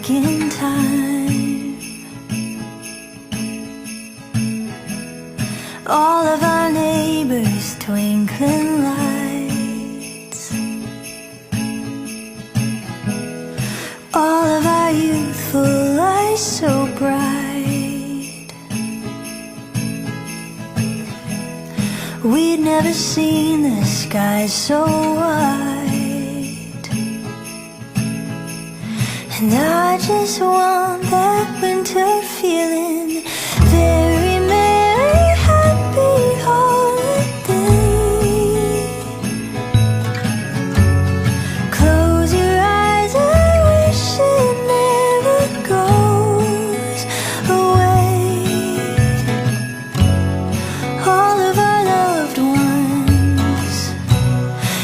back in time. All of our neighbors' twinkling lights, all of our youthful eyes so bright. We'd never seen the sky so white, and I just want that winter feeling. Very merry, happy holiday. Close your eyes, I wish it never goes away. All of our loved ones,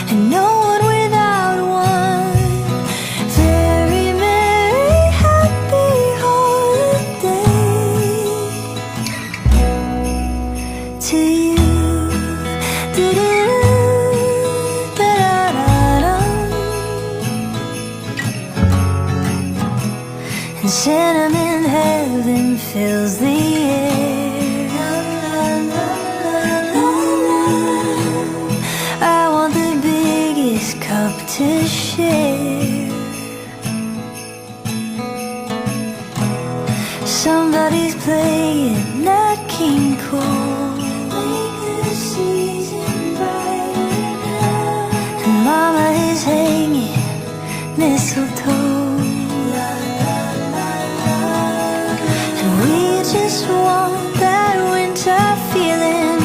and no one without one. Very merry, happy holiday to you. Da-da-da-da-da. And sentiment heaven fills the air. I want the biggest cup to share. Somebody's playing Nat King Cole, make the season brighter. And Mama is hanging mistletoe. La, la, la, la. And we just want that winter feeling.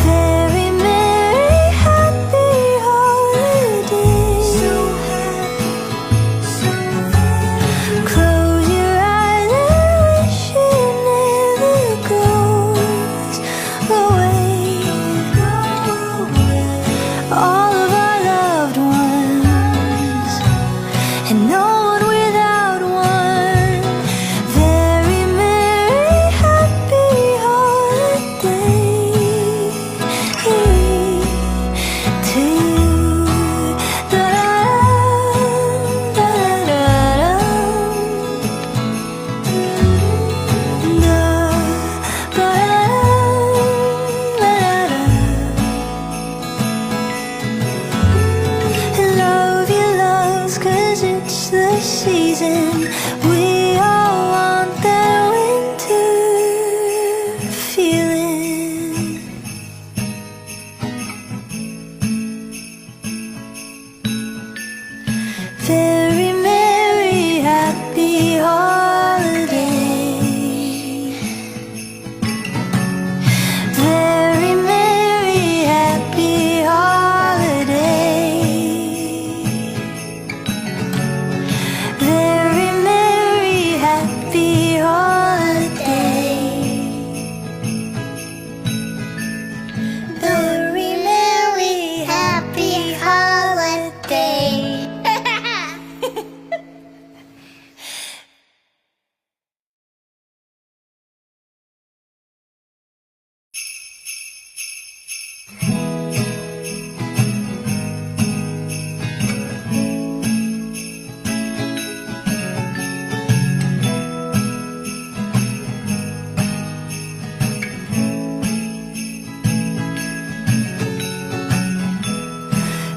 Very merry, happy holiday. So happy, so happy. Close your eyes, I wish it never goes away. All of our loved ones, and no one without one. Very merry, happy holiday to you. Da-da-da-da-da-da. Love your loves, 'cause it's the season. We all want that winter feeling. Very merry, happy holiday. Very merry, happy holiday. Very merry, happy holiday. Very merry, happy holiday.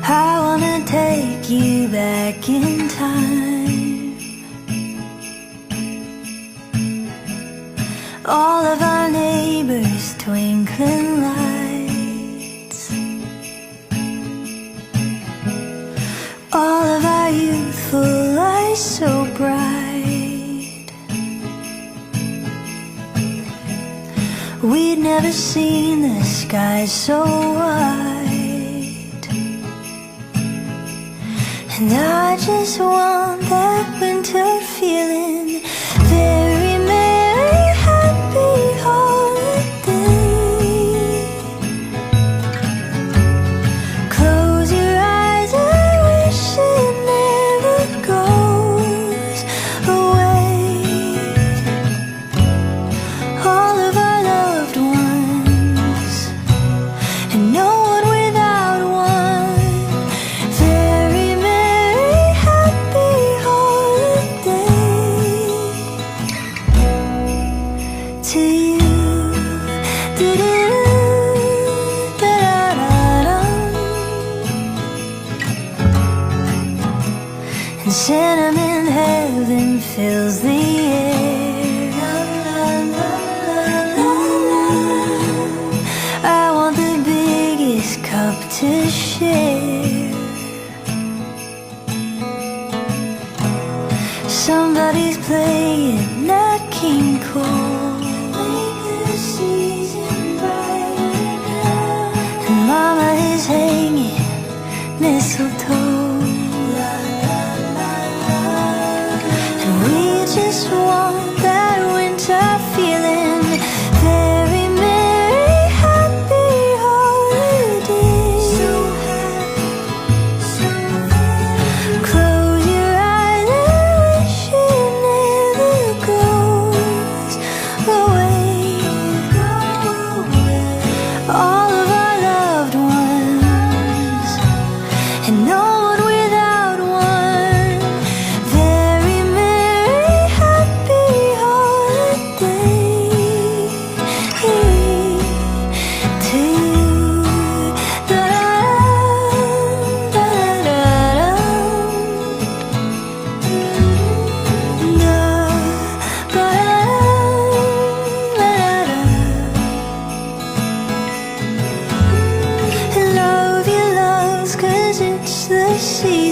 I wanna take you back in time. All of our neighbors' twinkling lights, all of our youthful eyes so bright. We'd never seen the sky so white, and I just want that winter feeling. Very merry, happy holiday. Close your eyes, I wish it never goes away. All of our loved ones, and no one without one. Very merry, happy holiday.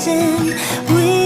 season. We